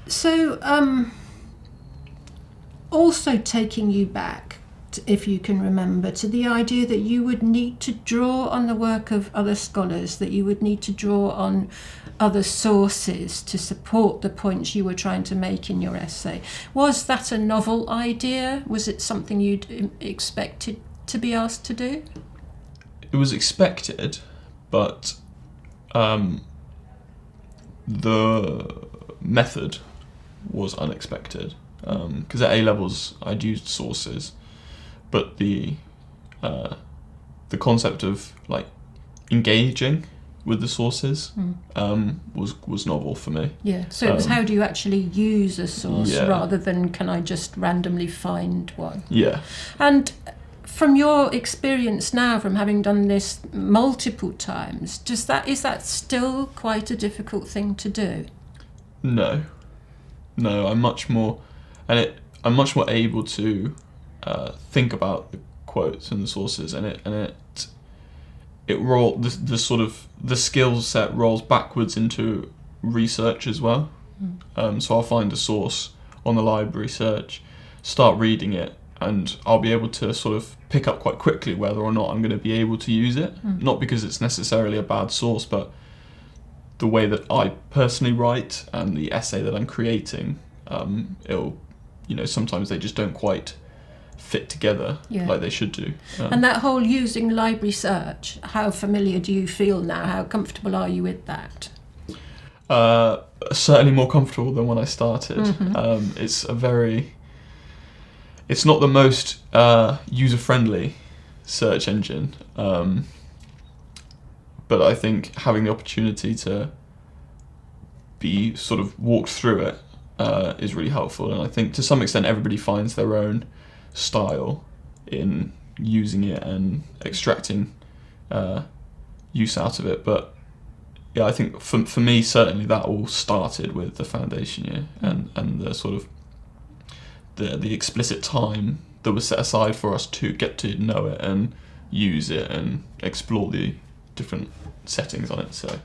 So, also taking you back, if you can remember, to the idea that you would need to draw on the work of other scholars, that you would need to draw on other sources to support the points you were trying to make in your essay. Was that a novel idea? Was it something you'd expected to be asked to do? It was expected, but the method was unexpected. Because at A-levels I'd used sources, but the concept of like engaging with the sources was novel for me. Yeah. So it was how do you actually use a source rather than can I just randomly find one? Yeah. And from your experience now, from having done this multiple times, is that still quite a difficult thing to do? No, I'm much more able to think about the quotes and the sources, and the skill set rolls backwards into research as well. So I'll find a source on the library search, start reading it, and I'll be able to sort of pick up quite quickly whether or not I'm going to be able to use it. Not because it's necessarily a bad source, but the way that I personally write and the essay that I'm creating, sometimes they just don't quite fit together like they should do. And that whole using library search, how familiar do you feel now? How comfortable are you with that? Certainly more comfortable than when I started. It's not the most user-friendly search engine, but I think having the opportunity to be sort of walked through it is really helpful, and I think to some extent everybody finds their own style in using it and extracting use out of it. But yeah, I think for me certainly that all started with the foundation year and the sort of the explicit time that was set aside for us to get to know it and use it and explore the different settings on it. So